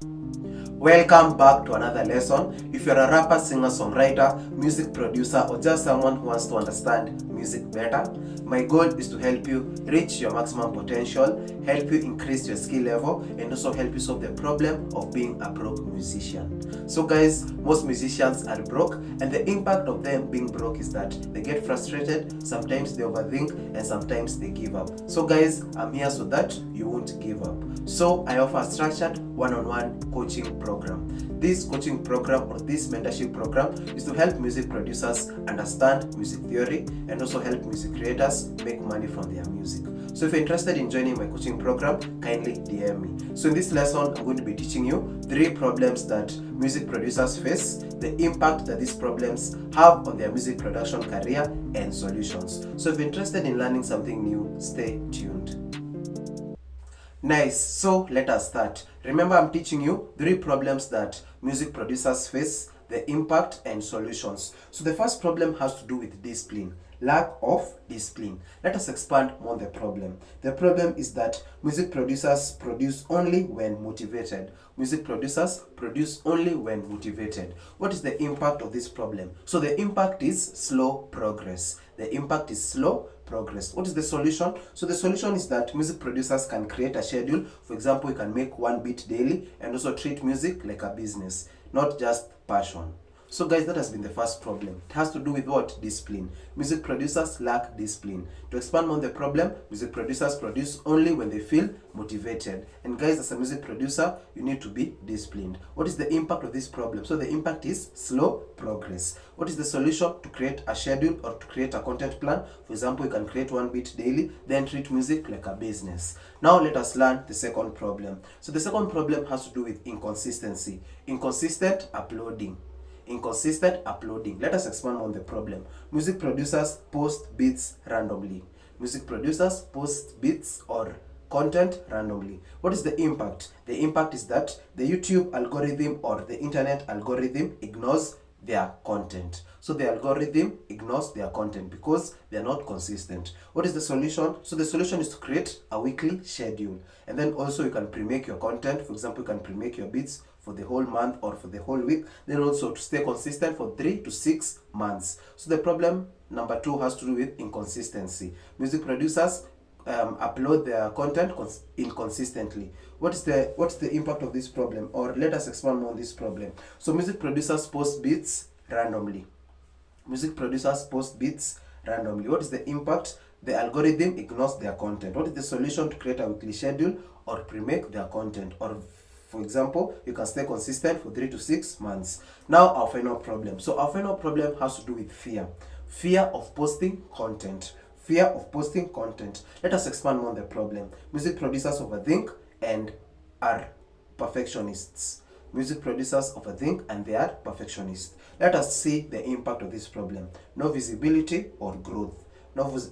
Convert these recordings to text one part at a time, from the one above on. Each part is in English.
Welcome back to another lesson. If you're a rapper, singer, songwriter, music producer, or just someone who wants to understand music better, my goal is to help you reach your maximum potential, help you increase your skill level, and also help you solve the problem of being a broke musician. So guys, most musicians are broke, and the impact of them being broke is that they get frustrated, sometimes they overthink, and sometimes they give up. So guys, I'm here so that you won't give up. So I offer a structured one-on-one coaching program. This coaching program or this mentorship program is to help music producers understand music theory and also help music creators make money from their music. So if you're interested in joining my coaching program, kindly DM me. So in this lesson, I'm going to be teaching you 3 problems that music producers face, the impact that these problems have on their music production career, and solutions. So if you're interested in learning something new, stay tuned. Nice, so let us start. Remember, I'm teaching you 3 problems that music producers face, the impact and solutions. So the first problem has to do with discipline, lack of discipline. Let us expand more on the problem. The problem is that music producers produce only when motivated. Music producers produce only when motivated. What is the impact of this problem? So the impact is slow progress. The impact is slow progress. What is the solution? So the solution is that music producers can create a schedule. For example, you can make 1 beat daily and also treat music like a business, not just passion. So guys, that has been the first problem. It has to do with what? Discipline. Music producers lack discipline. To expand on the problem, music producers produce only when they feel motivated. And guys, as a music producer, you need to be disciplined. What is the impact of this problem? So the impact is slow progress. What is the solution? To create a schedule or to create a content plan. For example, you can create 1 beat daily, then treat music like a business. Now let us learn the second problem. So the second problem has to do with inconsistency. Inconsistent uploading. Inconsistent uploading. Let us expand on the problem. Music producers post beats randomly. Music producers post beats or content randomly. What is the impact? The impact is that the YouTube algorithm or the internet algorithm ignores their content. So the algorithm ignores their content because they are not consistent. What is the solution? So the solution is to create a weekly schedule. And then also you can pre-make your content. For example, you can pre-make your beats for the whole month or for the whole week. Then also to stay consistent for 3 to 6 months. So the problem number 2 has to do with inconsistency. Music producers upload their content inconsistently. What's the impact of this problem? Or let us expand more on this problem. So music producers post beats randomly. Music producers post beats randomly. What is the impact? The algorithm ignores their content. What is the solution? To create a weekly schedule or pre-make their content, or for example, you can stay consistent for 3 to 6 months. Now our final problem. So our final problem has to do with fear. Fear of posting content. Fear of posting content. Let us expand more on the problem. Music producers overthink and are perfectionists. Music producers overthink and they are perfectionists. Let us see the impact of this problem. No visibility or growth.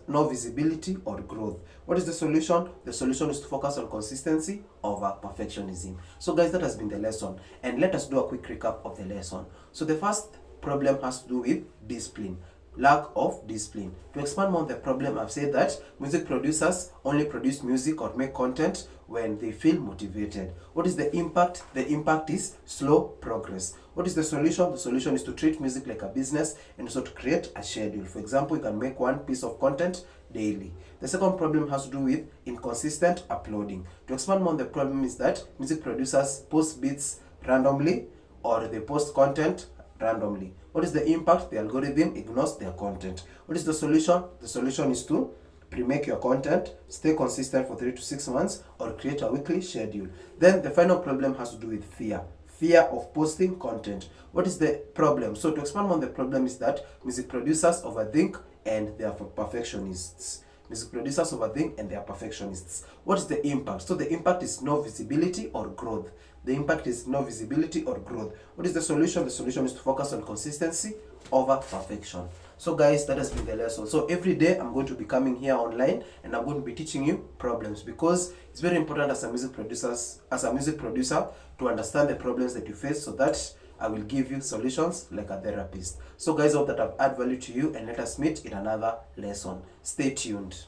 No visibility or growth. What is the solution? The solution is to focus on consistency over perfectionism. So guys, that has been the lesson. And let us do a quick recap of the lesson. So the first problem has to do with discipline. Lack of discipline. To expand more on the problem, I've said that music producers only produce music or make content when they feel motivated. What is the impact? The impact is slow progress. What is the solution? The solution is to treat music like a business and also to create a schedule. For example, you can make 1 piece of content daily. The second problem has to do with inconsistent uploading. To expand more on the problem is that music producers post beats randomly or they post content randomly. What is the impact? The algorithm ignores their content. What is the solution? The solution is to pre-make your content, stay consistent for 3 to 6 months, or create a weekly schedule. Then the final problem has to do with fear. Fear of posting content. What is the problem? So to expand on the problem is that music producers overthink and they are perfectionists. Music producers overthink and they are perfectionists. What is the impact? So the impact is no visibility or growth. The impact is no visibility or growth. What is the solution? The solution is to focus on consistency over perfection. So guys, that has been the lesson. So every day I'm going to be coming here online and I'm going to be teaching you problems, because it's very important as a music producer to understand the problems that you face so that I will give you solutions like a therapist. So guys, I hope that I've added value to you, and let us meet in another lesson. Stay tuned.